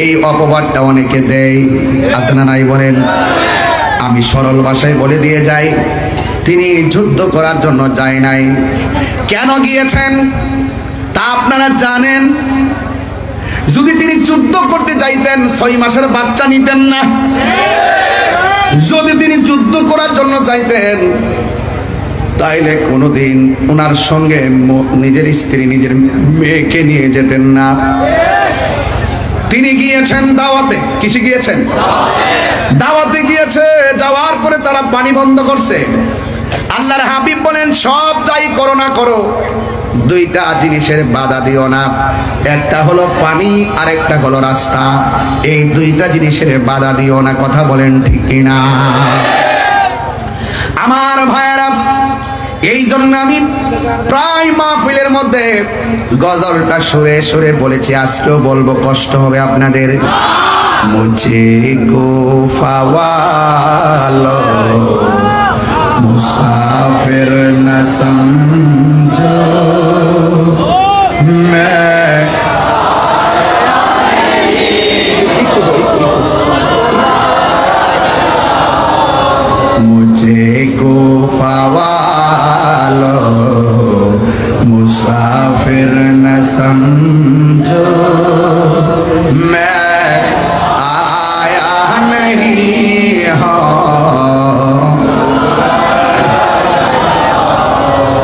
Speaker 1: এই অপবাদটা অনেকে দেয়, আছে না নাই বলেন? আমি সরল ভাষায় বলে দিয়ে যাই, তিনি যুদ্ধ করার জন্য যায় নাই। কেন গিয়েছেন তা আপনারা জানেন? যদি তিনি যুদ্ধ করতে যাইতেন 6 মাসের বাচ্চা নিতেন না। যদি তিনি যুদ্ধ করার জন্য যাইতেন তাইলে কোনোদিন ওনার সঙ্গে নিজের স্ত্রী, নিজের মেয়েকে নিয়ে যেতেন না। তিনি গিয়েছেন দাওয়াতে। কিসে গিয়েছেন? দাওয়াতে গিয়েছে। যাওয়ার পরে তারা পানি বন্ধ করছে। আল্লাহর হাবিব বলেন, সব যাই করো না করো, 2টা জিনিসের বাধা দিও না। একটা হলো পানি, আর একটা হলো রাস্তা। এই 2টা জিনিসের বাধা দিও না। কথা বলেন ঠিক কিনা? আমার ভাইয়েরা, এই জন্য আমি প্রায় মাহফিলের মধ্যে গজলটা সুরে সুরে বলেছি, আজকেও বলবো, কষ্ট হবে আপনাদের। মুঝে কো ফাওয়ালো মুসাফির না সমঝো मैं मुझे को फवालो मुसाफिर न समझो मैं आया नहीं हूँ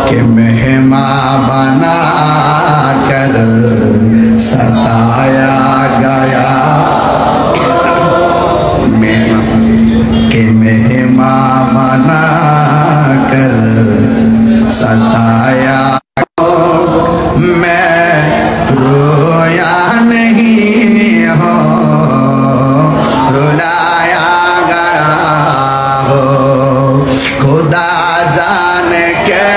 Speaker 1: कि मेहमान बना कर सताया गया। के मेहमान बना कर सताया, मैं रोया नहीं हो, रुलाया गया हो। खुदा जाने के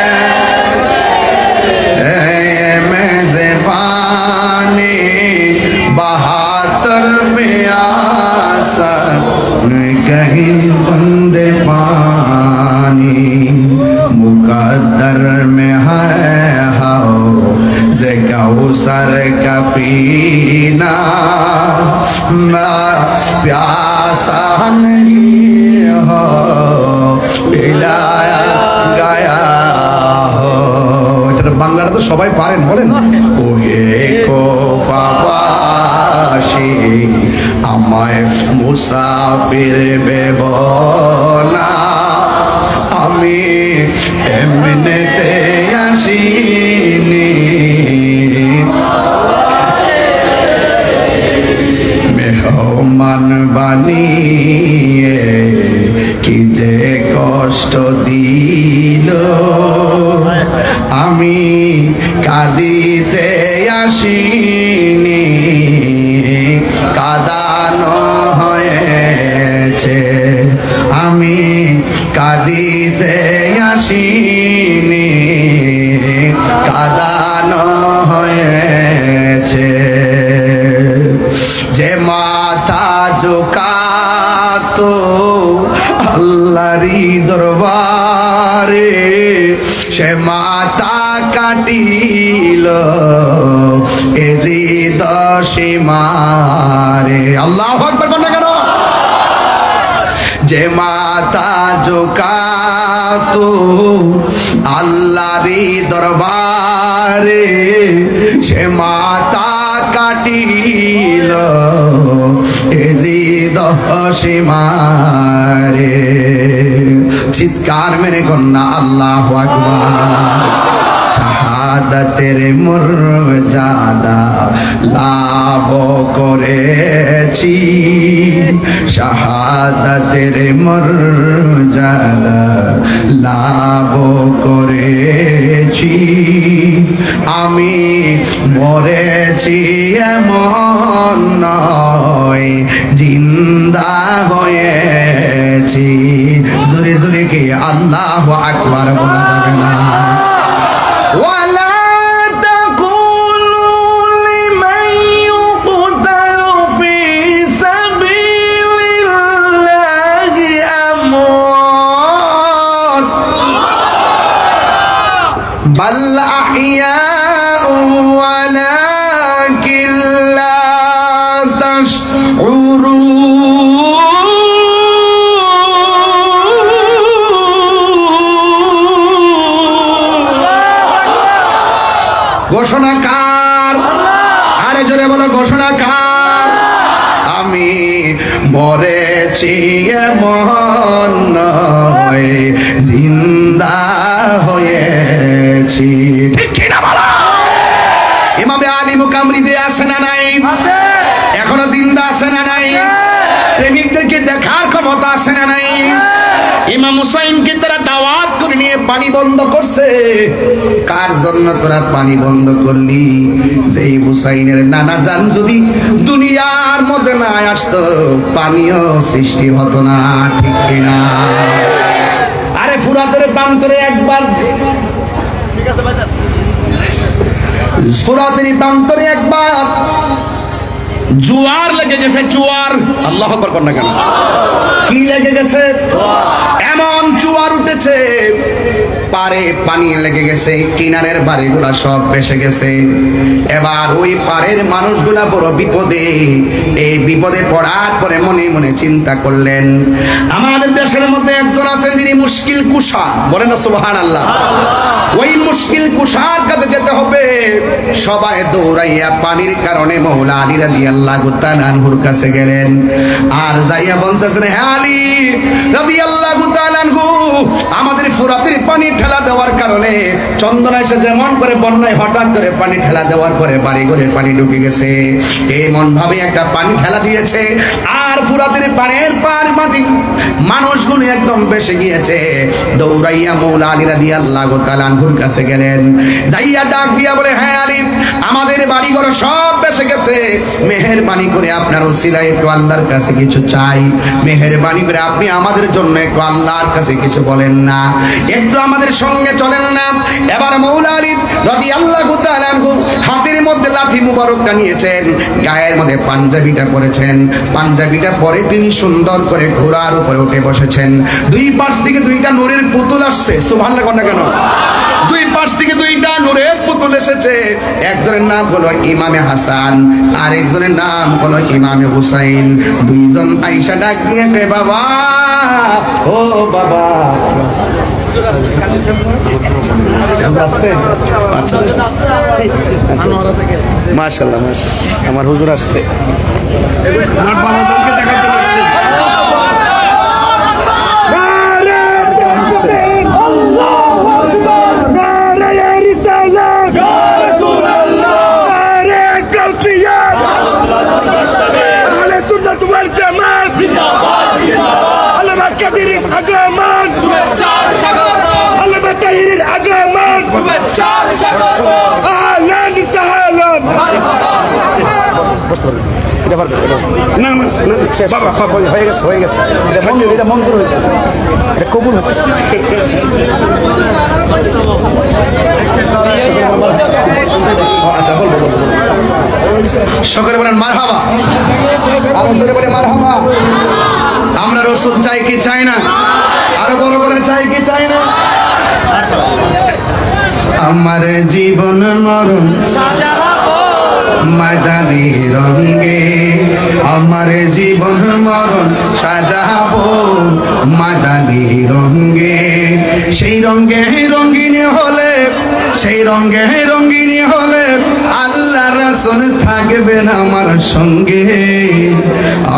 Speaker 1: मेज़बानी बहातर में आसा कहीं बंदे पानी मुकद्दर में সবাই পারেন, বলেন ওহে কোফাবাসী আমায় মুসাফির বেবনা, আমি এমনিতে আসিনি, মেহমান বানিয়ে কি যে কষ্ট দিল, আমি কাঁদিতে আসিনি, কাঁদানো হয়েছে, আমি কাঁদিতে আসিনি, কাঁদানো হয়েছে। যে মাথা ঝুঁকাতো আল্লাহরই দরবারে, সে মাথা কাটিল এজিদ সীমারে। আল্লাহু আকবার বলেন না কেন? যে মাথা ঝুঁকাতো আল্লাহরই দরবারে, সে মাথা কাটিল এজিদ সীমারে। চিৎকার মেরে কন্যা আল্লাহু আকবার। শাহাদাতের মর্যাদা লাভ করেছি, শাহাদাতের মর্যাদা লাভ করেছি, আমি মরেছি এমন নয়, জিন্দা হয়েছি। জোরে জোরে কি আল্লাহু আকবার বলা যাবে না? ولا تقولوا لمن يقتل في سبيل الله أموات بل أحياء ولكن لا تشعرون। ঘোষণাকার, আরে জোরে বলো ঘোষণাকার। আমি মরেছি এমন নয়, জিন্দা হয়েছি। ঠিক কিনা বলো? ইমামে আলী মুকামরি যে আছে না নাই? এখনো জিন্দা আছে না নাই? প্রেমিকদেরকে দেখার ক্ষমতা আছে না নাই? ইমাম হুসাইনকে তারা দাওয়াত করে নিয়ে পানি বন্ধ করছে। কার জন্য তোরা পানি বন্ধ করলি? যেই হুসাইনের নানা জান যদি দুনিয়ার মধ্যে না আসতো, পানিও সৃষ্টি হতো না। ঠিক কিনা? আরে ফুরাতের প্রান্তরে একবার, ফুরাতের প্রান্তরে একবার জোয়ার লেগে গেছে, জোয়ার। আল্লাহু আকবার কর না কেন? কি লেগে গেছে? এমন জোয়ার উঠেছে, পারে পানি লেগে গেছে, কিনারের বাড়িগুলা সব ভেসে গেছে। এবার ওই পারের মানুষগুলা বড় বিপদে। এই বিপদে পড়ার পরে মনে মনে চিন্তা করলেন, আমাদের দেশের মধ্যে একজন আছেন যিনি মুশকিল কুশা, বলেন না সুবহানাল্লাহ। ওই মুশকিল কুশার কাছে যেতে হবে। সবাই দৌড়াইয়া পানির কারণে মওলা আলী রাদিয়াল্লাহু তাআলা আনহুর কাছে গেলেন। আর যাইয়া বলতেছেন, হে আলী রাদিয়াল্লাহু তাআলা আনহু, আমাদের ফুরাতের পানি ঠেলা দেওয়ার কারণে চন্দনা এসে যেমন করে বন্যায় হঠাৎ করে পানি ঠেলা দেওয়ার পরে বাড়ি ঘরে পানি ঢুকে গেছে, এমন ভাবে একটা পানি ঠেলা দিয়েছে। আর ফুরাতের পানির পার মাটি মানুষগুলো একদম ভেসে গিয়েছে। দৌড়াইয়া মওলা আলী রাদিয়াল্লাহু তাআলা আনহুর কাছে গেলেন। যাইয়া ডাক দিয়া বলে, হ্যাঁ আলী, আমাদের বাড়ি ঘর সব ভেসে গেছে, মেহেরবানি করে আপনার ওসিলায় একটু আল্লাহর কাছে কিছু চাই। মেহেরবানি করে আপনি আমাদের জন্য একটু আল্লাহর কাছে কিছু বলেন না, একটু আমাদের সঙ্গে চলেন না। এবার মওলা আলী রাদিয়াল্লাহু তাআলা আনহু হাতের মধ্যে লাঠি মুবারকটা নিয়েছেন, গায়ের মধ্যে পাঞ্জাবিটা পরেছেন। পাঞ্জাবিটা পরে তিনি সুন্দর করে ঘোড়ার উপরে উঠে বসেছেন। দুই পাশ থেকে দুইটা নূরের পুতুল আসছে। সুবহানাল্লাহ কর না কেন? দুই পাশ থেকে দুইটা নূরের পুতুল এসেছে। একজনের নাম হলো ইমামে হাসান, আর একজনের নাম হলো ইমামে হুসাইন। দুইজন আয়েশা ডাক দিয়ে, বাবা ও বাবা, আচ্ছা মাশাআল্লাহ, মাশাআল্লাহ, আমার হুজুর আসছে। হয়ে গেছে, হয়ে গেছে, এটা মঞ্জুর হয়েছে, এটা কবুল হচ্ছে। আচ্ছা বলবো, সকলে বলেন মারহাবা, আরো জোরে বলে মারহাবা। আমরা রসুল চাই কি চাই না? আরো বড় করে চাই কি চাই না? আমার জীবন মরণ ময়দানি রঙে, আমার জীবন মরণ সাজাবো ময়দানি রঙে। সেই রঙে রঙিন হলে, সেই রঙে রঙিন হলে আল্লাহ রাসূল থাকবেন আমার সঙ্গে।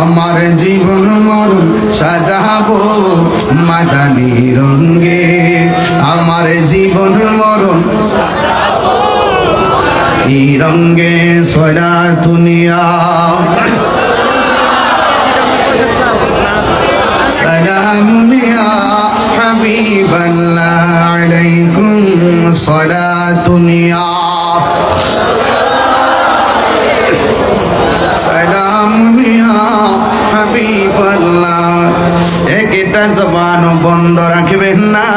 Speaker 1: আমার জীবন মরণ সাজাবো ময়দানি রঙে, আমার জীবন মরণ এই রঙে সদা দুনিয়া। সালামুন ইয়া হাবিবাল্লাহ আলাইকুম সালাতুন ইয়া, সালামুন ইয়া হাবিবাল্লাহ। একটা জবান বন্ধ রাখবেন না,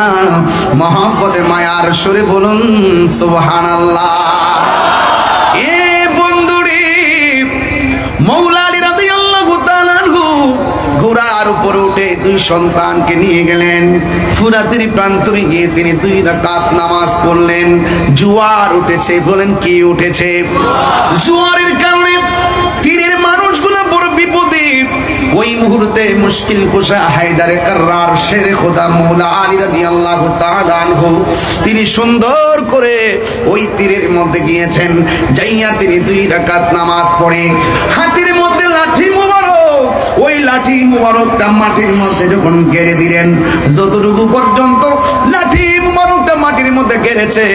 Speaker 1: মহব্বতে মায়ার সুরে বলুন সুবহানাল্লাহ। এ বন্ধুরে, মৌলা আলী রাদিয়াল্লাহু তাআলা আনহু ঘোড়ার উপরে উঠে দুই সন্তানকে নিয়ে গেলেন। ফুরাতের প্রান্তরে গিয়ে তিনি 2 রাকাত নামাজ পড়লেন। জোয়ার উঠেছে, বলেন কি উঠেছে? জোয়ারের কারণে তীরের মানুষগুলো বড় বিপদে। ওই মুহূর্তে মুশকিল কুশা হায়দারে কাররার শেরে খোদা মৌলা আলী রাদিয়াল্লাহু তাআলা আনহু তিনি সুন্দর করে ওই তীরের মধ্যে গিয়েছেন। যাইয়া তিনি 2 রাকাত নামাজ পড়ে হাতের মধ্যে লাঠি মুবারক, ওই লাঠি মুবারকটা মাটির মধ্যে যখন গেড়ে দিলেন, যতটুকু পর্যন্ত লাঠি মুবারকটা মাটির মধ্যে গেড়েছে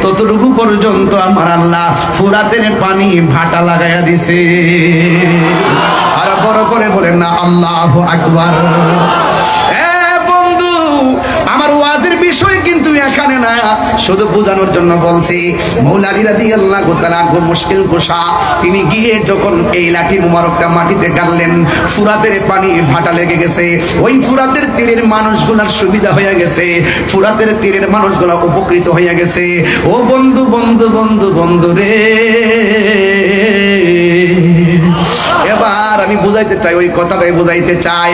Speaker 1: ততটুকু পর্যন্ত আমার আল্লাহ ফুরাতের পানি ভাটা লাগাইয়া দিছে। আর বড় করে বলেন না আল্লাহু আকবার। বন্ধু, আমার ওয়াজের বিষয় কিন্তু এখানে না, শুধু বোঝানোর জন্য বলছি। মৌলা আলী রাদিয়াল্লাহু তাআলা মুশকিল কুশা তিনি গিয়ে যখন এই লাঠি মুবারকটা মাটিতে গাড়লেন, ফুরাতের পানি ভাটা লেগে গেছে। ওই ফুরাতের তীরের মানুষগুলোর সুবিধা হয়ে গেছে, ফুরাতের তীরের মানুষগুলো উপকৃত হয়ে গেছে। ও বন্ধু বন্ধু বন্ধু বন্ধু রে, এবার আমি বুঝাইতে চাই, ওই কথাটাই বুঝাইতে চাই।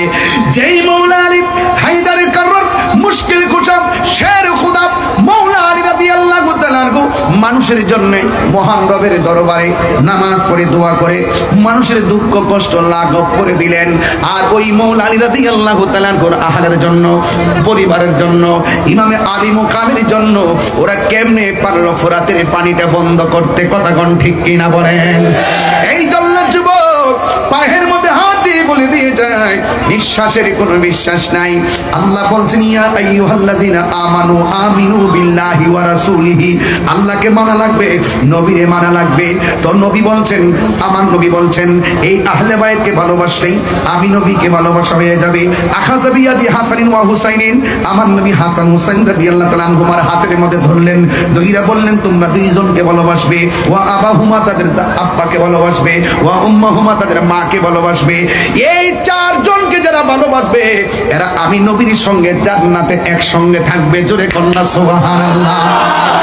Speaker 1: যেই মৌলা আলী হায়দারে কাররার মুশকিল কুশা শের খোদা মৌলা আলী রাদিয়াল্লাহু তাআলা মানুষের জন্য মহান রবের দরবারে নামাজ পড়ে দোয়া করে মানুষের দুঃখ কষ্ট লাঘব করে দিলেন। আর ওই মৌলা আলী রাদিয়াল্লাহু তাআলা আহলের জন্য, পরিবারের জন্য, ইমামে আলী মুকামের জন্য ওরা কেমনে পারলো ফুরাতের পানিটা বন্ধ করতে? কথা কোন ঠিক কিনা বলেন? এই দল্লা যুবক পায়ের মধ্যে হাত দিয়ে বলে দিয়ে যায়, বিশ্বাসের কোনো বিশ্বাস নাই। আল্লাহ বলছেন ইয়া আইয়ুহাল্লাযিনা আমানু আমিনু বিল্লাহি ওয়া রাসূলিহি, আল্লাহকে মানা লাগবে, নবীরে মানা লাগবে। তো নবী বলছেন, আমার নবী বলছেন এই আহলে বাইতকে ভালোবাসলেই আমি নবীকে ভালোবাসা হয়ে যাবে। আখাযা বিয়াদি হাসানিন ওয়া হুসাইনিন, আমার নবী হাসান হুসাইন রাদিয়াল্লাহু তাআলা আনহুমার হাতের মধ্যে ধরলেন, ধইরা বললেন তোমরা দুইজনকে ভালোবাসবে। ওয়া আবাহুমা, তাদের আব্বাকে ভালোবাসবে। ওয়া উম্মাহুমা, তাদের মাকে ভালোবাসবে। এই 4 জনকে যারা ভালোবাসবে এরা আমি নবীর সঙ্গে জান্নাতে একসঙ্গে থাকবে। জোরে কন্যা সুবহানাল্লাহ।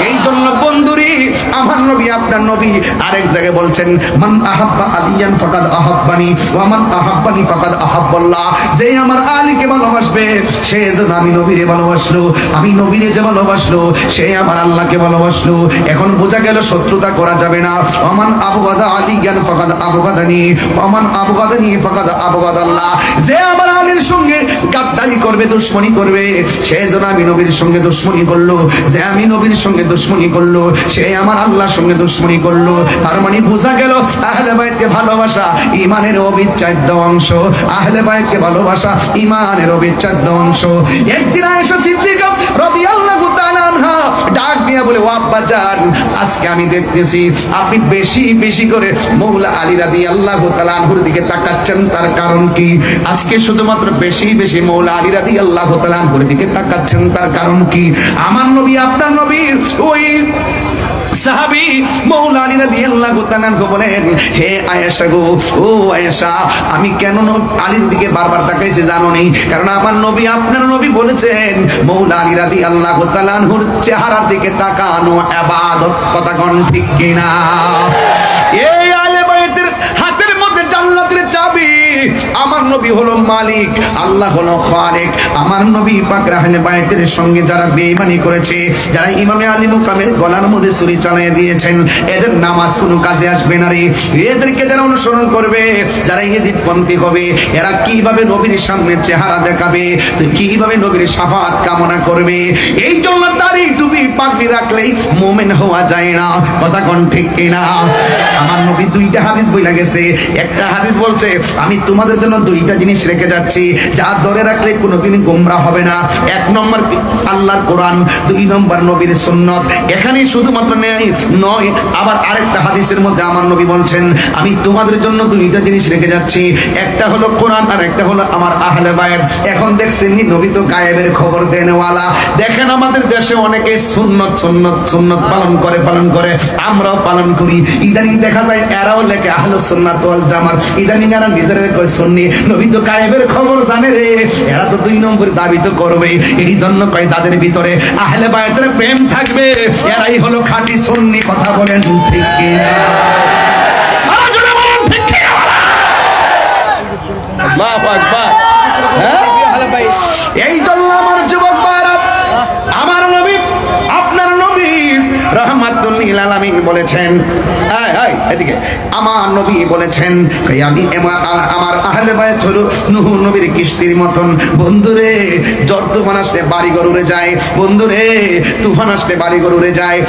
Speaker 1: এই জন্য বন্ধুরি, আমার নবী আপনার নবী আরেক জায়গায় বলছেন মান আহাব্বা আলিয়ান ফাকাদ আহাব্বানি ওয়া মান আহাব্বানি ফাকাদ আহাব্বাল্লাহ, যে আমার আলীকে ভালোবাসবে সে যেন আমি নবীরে ভালোবাসলো, আমি নবীরে যে ভালোবাসলো সে আমার আল্লাহকে ভালোবাসলো। এখন বোঝা গেল শত্রুতা করা যাবে না। ওমান আবগাদা আলিয়ান ফাকাদ আবগাদানি ওয়া মান আবগাদানি ফাকাদ আবগাদাল্লাহ, যে আমার আমার আলীর সঙ্গে গাদ্দারি করবে, দুশমনি করবে, সে যেন আমি নবীর সঙ্গে দুশমনি করলো, যে আমি নবীর সঙ্গে দুশমনি করলো সে আমার আল্লাহর সঙ্গে দুশমনি করলো। তার মানে বোঝা গেল আহলে বাইতকে ভালোবাসা ইমানের অবিচ্ছেদ্য অংশ। আহলে বাইতকে ভালোবাসা ইমানের অবিচ্ছেদ্য অংশ। একদিন আয়েশা সিদ্দিকা রাদিয়াল্লাহু তাআলা আনহা ডাক দিয়া বলে, ও আব্বাজান, আজকে আমি দেখতেছি আপনি বেশি বেশি করে মৌলা আলী রাদিয়াল্লাহু তাআলা আনহুর দিকে তাকাচ্ছেন, তার কারণ কি? আজকে শুধুমাত্র বেশি বেশি মৌলা আলী রাদিয়াল্লাহু তাআলা আনহুর দিকে তাকাচ্ছেন, তার কারণ কি? আমার নবী আপনার নবীর ওই সাহাবী মৌলা আলী রাদিয়াল্লাহু তাআলা বলেন, হে আয়েশা গো, ও আয়েশা, আমি কেন আলীর দিকে বারবার তাকাইছি জানো নি? কারণ আমার নবী আপনার নবী বলেছেন মৌলা আলী রাদিয়াল্লাহু তাআলা আনহুর চেহারার দিকে তাকানো ইবাদত। কথা কোন ঠিক কিনা? এই আলে বাইতের হাতের মধ্যে জান্নাতের চাবি। আমার নবী হলো মালিক, আল্লাহ হলো খালিক। আমার নবী পাক আহলে বাইতের সঙ্গে যারা বেঈমানি করেছে, যারা ইমামে আলী মুকামের গলার মধ্যে ছুরি চালিয়ে দিয়েছেন, এদের নামাজ কোনো কাজে আসবে না রে। এদেরকে যারা অনুসরণ করবে, যারা ইজিদপন্থী হবে, এরা কিভাবে নবীর সামনে চেহারা দেখাবে, তো কিভাবে নবীর শাফাত কামনা করবে? এই জন্য দাড়ি টুপি পাগড়ি রাখলেই মুমিন হওয়া যায় না। কথা কোন ঠিক কিনা? আমার নবী দুইটা হাদিস বইলা গেছে। একটা হাদিস বলছে, আমি তোমাদের জন্য দুইটা জিনিস রেখে যাচ্ছি, যা ধরে রাখলে কোনোদিন গোমরা হবে না। এক নম্বর আল্লাহর কোরআন, দুই নম্বর নবীর সুন্নত। এখানে শুধুমাত্র নয়, আবার আরেকটা হাদিসের মধ্যে আমার নবী বলছেন, আমি তোমাদের জন্য দুইটা জিনিস রেখে যাচ্ছি, একটা হলো কোরআন আর একটা হলো আমার আহলে বায়াত। এখন দেখছেন নবী তো গায়েবের খবর দেনওয়ালা। দেখেন আমাদের দেশে অনেকে সুন্নত সুন্নত সুন্নত পালন করে, আমরাও পালন করি। ইদানিং দেখা যায় এরাও লেখে আহলুস সুন্নাত ওয়াল জামাত। ইদানিং এরা নিজেরা কয় সুন্নি, নবী তো গায়েবের খবর জানে রে। এরা তো দুই নম্বর দাবি তো করবে। এই জন্য কয় যাদের ভিতরে আহলে বায়াতের প্রেম থাকবে, এরাই হলো খাঁটি সুন্নি। কথা বলেন ঠিক কিনা? আল্লাহু আকবার। এই জন্য আমার যুবক ভাইরা, আমার নবী আপনার নবী রাহমাতুল লিল আলামিন বলেছেন, এদিকে আমার নবী বলেছেন, আমি আমার আহলে বায়াত হলো নূহ নবীর কিস্তির মতন। বন্ধুরে, ঝড় তুফান আসলে বাড়িঘর উড়ে যায়। বন্ধুরে, তুফান আসলে বাড়িঘর উড়ে যায়।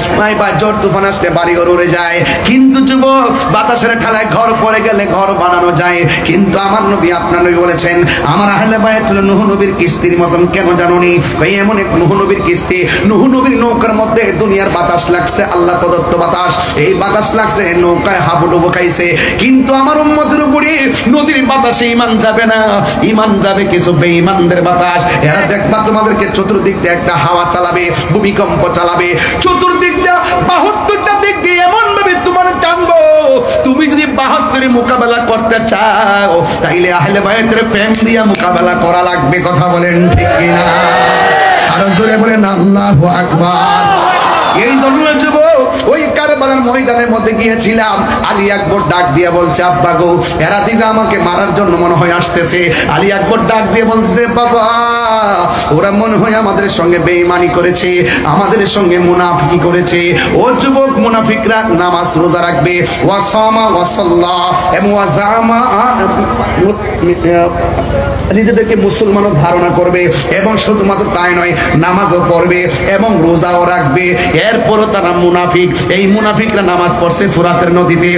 Speaker 1: ঝড় তুফান আসলে বাড়িঘর উড়ে যায়, কিন্তু যুবক বাতাসের ঠালায় ঘর পড়ে গেলে ঘর বানানো যায়। কিন্তু আমার নবী আপনার নবী বলেছেন, আমার আহলে বায়াত হলো নূহ নবীর কিস্তির মতন। কেন জানুনি? এমন এক নূহ নবীর কিস্তি, নূহ নবীর নৌকার মধ্যে দুনিয়ার বাতাস লাগছে, আল্লাহ প্রদত্ত বাতাস। এই বাতাস লাগছে, নৌকায় হাবুডুবু খাইছে, কিন্তু আমার উম্মতের উপরে নদীর বাতাসে ঈমান যাবে না, ঈমান যাবে কিছু বেঈমানদের বাতাস। এরা দেখবা তোমাদেরকে চতুর্দিক দিয়ে একটা হাওয়া চালাবে, ভূমিকম্প চালাবে, চতুর্দিক দিয়ে 72টা দিক দিয়ে এমন ভাবে তোমার টানবো, তুমি যদি 72 মোকাবেলা করতে চাও, তাইলে আহলে বায়াতের প্রেম দিয়া মোকাবেলা করা লাগবে। কথা বলেন ঠিক কিনা? আরো জোরে বলেন আল্লাহু আকবার। এই জন্য যুবক ওই কারবালার ময়দানের মধ্যে গিয়েছিলাম, আলী আকবর ডাক দিয়ে বলছে, আব্বা গো, এরা দিকে আমাকে মারার জন্য মনে হয় আসতেছে। আলী আকবর ডাক দিয়ে বলছে, বাবা, ওরা মনে হয় আমাদের সঙ্গে বেঈমানি করেছে, আমাদের সঙ্গে মুনাফিকি করেছে। ও যুবক, মুনাফিকরা নামাজ রোজা রাখবে, ওয়াসামা ওয়াসাল্লাহ এবং ওয়াজামা, নিজেদেরকে মুসলমানও ধারণা করবে, এবং শুধুমাত্র তাই নয়, নামাজও পড়বে এবং রোজাও রাখবে। এরপরও তারা মুনাফিক। এই মুনাফিকরা নামাজ পড়ছে ফুরাতের নদীতে।